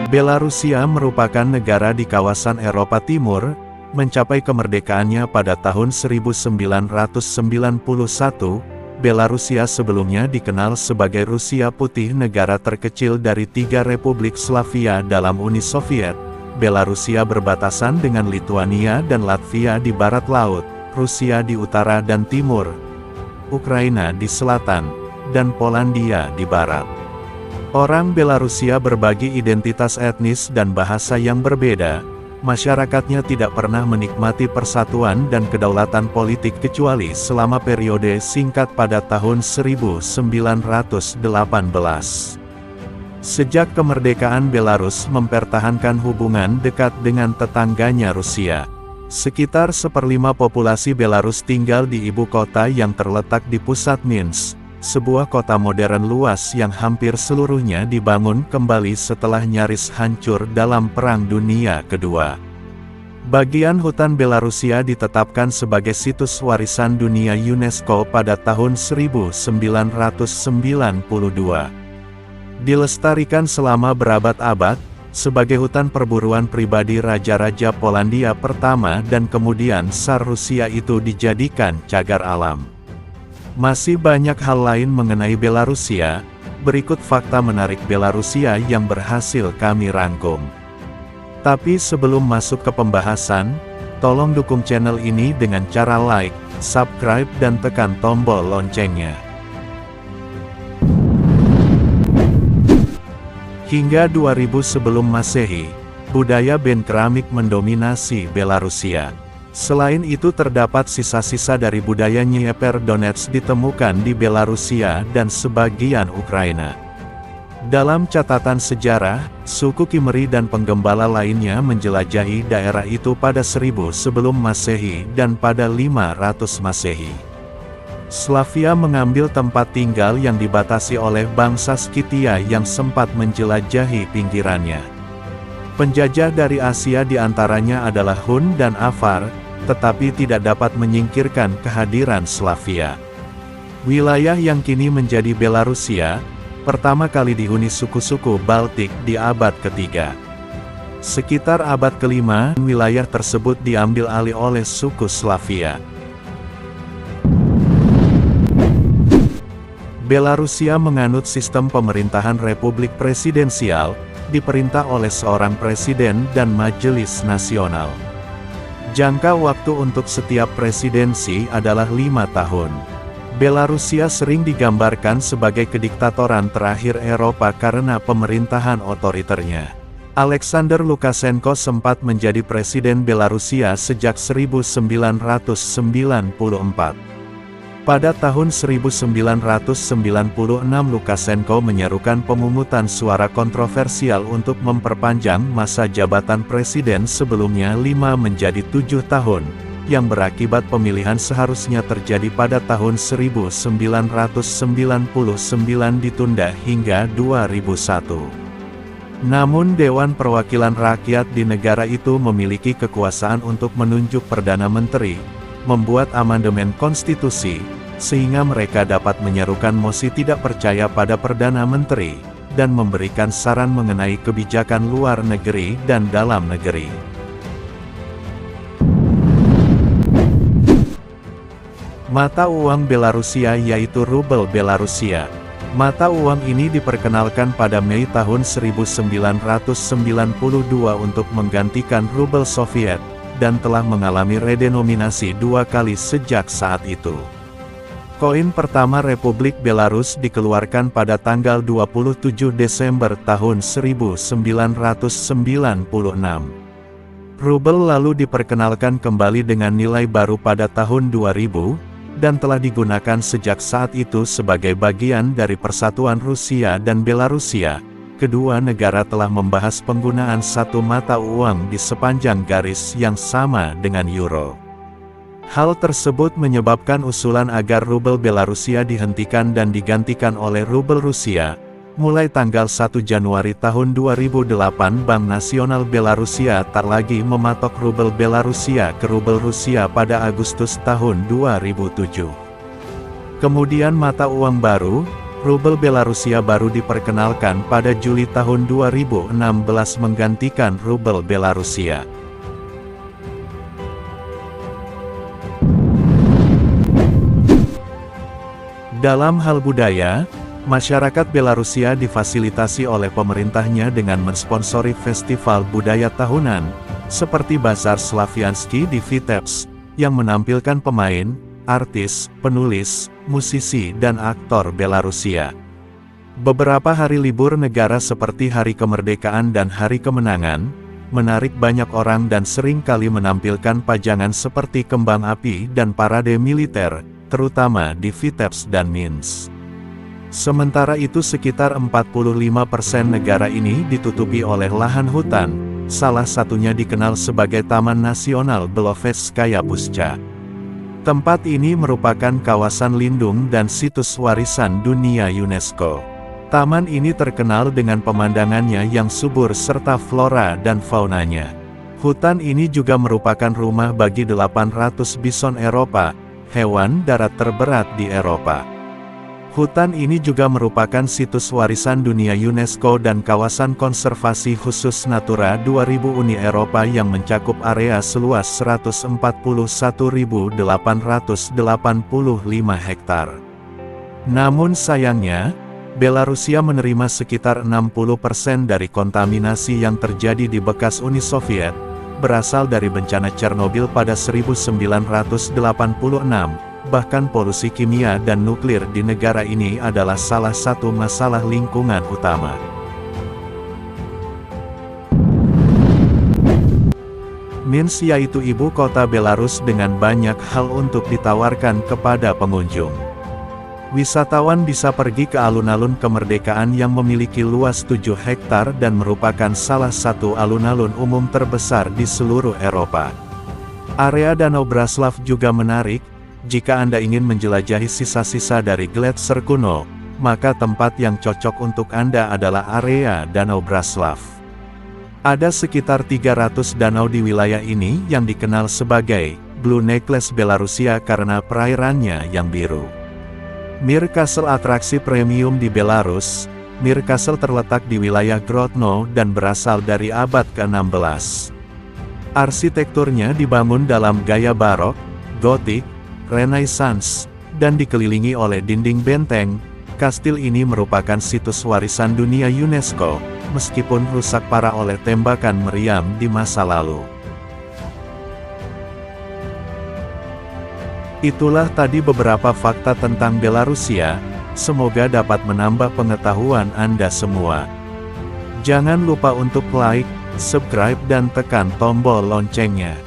Belarusia merupakan negara di kawasan Eropa Timur, mencapai kemerdekaannya pada tahun 1991. Belarusia sebelumnya dikenal sebagai Rusia Putih, negara terkecil dari 3 Republik Slavia dalam Uni Soviet. Belarusia berbatasan dengan Lituania dan Latvia di barat laut, Rusia di utara dan timur, Ukraina di selatan, dan Polandia di barat. Orang Belarusia berbagi identitas etnis dan bahasa yang berbeda. Masyarakatnya tidak pernah menikmati persatuan dan kedaulatan politik kecuali selama periode singkat pada tahun 1918. Sejak kemerdekaan, Belarus mempertahankan hubungan dekat dengan tetangganya Rusia. Sekitar 1/5 populasi Belarus tinggal di ibu kota yang terletak di pusat Minsk, sebuah kota modern luas yang hampir seluruhnya dibangun kembali setelah nyaris hancur dalam Perang Dunia Kedua. Bagian hutan Belarusia ditetapkan sebagai situs warisan dunia UNESCO pada tahun 1992. Dilestarikan selama berabad-abad, sebagai hutan perburuan pribadi Raja-Raja Polandia pertama dan kemudian Tsar Rusia itu dijadikan cagar alam. Masih banyak hal lain mengenai Belarusia, berikut fakta menarik Belarusia yang berhasil kami rangkum. Tapi sebelum masuk ke pembahasan, tolong dukung channel ini dengan cara like, subscribe dan tekan tombol loncengnya. Hingga 2000 sebelum Masehi, budaya band keramik mendominasi Belarusia. Selain itu terdapat sisa-sisa dari budaya Dnieper Donetsk ditemukan di Belarusia dan sebagian Ukraina. Dalam catatan sejarah, suku Kimmery dan penggembala lainnya menjelajahi daerah itu pada 1000 sebelum Masehi dan pada 500 Masehi. Slavia mengambil tempat tinggal yang dibatasi oleh bangsa Skythia yang sempat menjelajahi pinggirannya. Penjajah dari Asia diantaranya adalah Hun dan Avar, tetapi tidak dapat menyingkirkan kehadiran Slavia. Wilayah yang kini menjadi Belarusia, pertama kali dihuni suku-suku Baltik di abad ketiga. Sekitar abad kelima, wilayah tersebut diambil alih oleh suku Slavia. Belarusia menganut sistem pemerintahan republik presidensial, diperintah oleh seorang presiden dan majelis nasional. Jangka waktu untuk setiap presidensi adalah 5 tahun. Belarusia sering digambarkan sebagai kediktatoran terakhir Eropa karena pemerintahan otoriternya. Alexander Lukashenko sempat menjadi presiden Belarusia sejak 1994. Pada tahun 1996 Lukashenko menyerukan pemungutan suara kontroversial untuk memperpanjang masa jabatan presiden sebelumnya 5 menjadi 7 tahun, yang berakibat pemilihan seharusnya terjadi pada tahun 1999 ditunda hingga 2001. Namun Dewan Perwakilan Rakyat di negara itu memiliki kekuasaan untuk menunjuk Perdana Menteri, membuat amandemen konstitusi, sehingga mereka dapat menyerukan mosi tidak percaya pada Perdana Menteri, dan memberikan saran mengenai kebijakan luar negeri dan dalam negeri. Mata uang Belarusia yaitu rubel Belarusia. Mata uang ini diperkenalkan pada Mei tahun 1992 untuk menggantikan rubel Soviet, dan telah mengalami redenominasi 2 kali sejak saat itu. Koin pertama Republik Belarus dikeluarkan pada tanggal 27 Desember tahun 1996. Rubel lalu diperkenalkan kembali dengan nilai baru pada tahun 2000, dan telah digunakan sejak saat itu sebagai bagian dari persatuan Rusia dan Belarusia. Kedua negara telah membahas penggunaan satu mata uang di sepanjang garis yang sama dengan euro. Hal tersebut menyebabkan usulan agar rubel Belarusia dihentikan dan digantikan oleh rubel Rusia. Mulai tanggal 1 Januari tahun 2008 Bank Nasional Belarusia tak lagi mematok rubel Belarusia ke rubel Rusia pada Agustus tahun 2007. Kemudian mata uang baru, Rubel Belarusia baru diperkenalkan pada Juli tahun 2016 menggantikan rubel Belarusia. Dalam hal budaya, masyarakat Belarusia difasilitasi oleh pemerintahnya dengan mensponsori festival budaya tahunan, seperti Bazar Slaviansky di Vitebsk, yang menampilkan pemain, artis, penulis, musisi dan aktor Belarusia. Beberapa hari libur negara seperti Hari Kemerdekaan dan Hari Kemenangan, menarik banyak orang dan sering kali menampilkan pajangan seperti kembang api dan parade militer, terutama di Vitebsk dan Minsk. Sementara itu sekitar 45% negara ini ditutupi oleh lahan hutan, salah satunya dikenal sebagai Taman Nasional Belovetskaya Puszcha. Tempat ini merupakan kawasan lindung dan situs warisan dunia UNESCO. Taman ini terkenal dengan pemandangannya yang subur serta flora dan faunanya. Hutan ini juga merupakan rumah bagi 800 bison Eropa, hewan darat terberat di Eropa. Hutan ini juga merupakan situs warisan dunia UNESCO dan kawasan konservasi khusus Natura 2000 Uni Eropa yang mencakup area seluas 141.885 hektar. Namun sayangnya, Belarusia menerima sekitar 60% dari kontaminasi yang terjadi di bekas Uni Soviet, berasal dari bencana Chernobyl pada 1986. Bahkan polusi kimia dan nuklir di negara ini adalah salah satu masalah lingkungan utama. Minsk yaitu ibu kota Belarus dengan banyak hal untuk ditawarkan kepada pengunjung. Wisatawan bisa pergi ke alun-alun kemerdekaan yang memiliki luas 7 hektar dan merupakan salah satu alun-alun umum terbesar di seluruh Eropa. Area Danau Braslav juga menarik. Jika Anda ingin menjelajahi sisa-sisa dari gletser kuno, maka tempat yang cocok untuk Anda adalah area Danau Braslav. Ada sekitar 300 danau di wilayah ini yang dikenal sebagai Blue Necklace Belarusia karena perairannya yang biru. Mir Castle atraksi premium di Belarus. Mir Castle terletak di wilayah Grodno dan berasal dari abad ke-16. Arsitekturnya dibangun dalam gaya barok, gotik, Renaissance, dan dikelilingi oleh dinding benteng. Kastil ini merupakan situs warisan dunia UNESCO, meskipun rusak parah oleh tembakan meriam di masa lalu. Itulah tadi beberapa fakta tentang Belarusia, semoga dapat menambah pengetahuan Anda semua. Jangan lupa untuk like, subscribe dan tekan tombol loncengnya.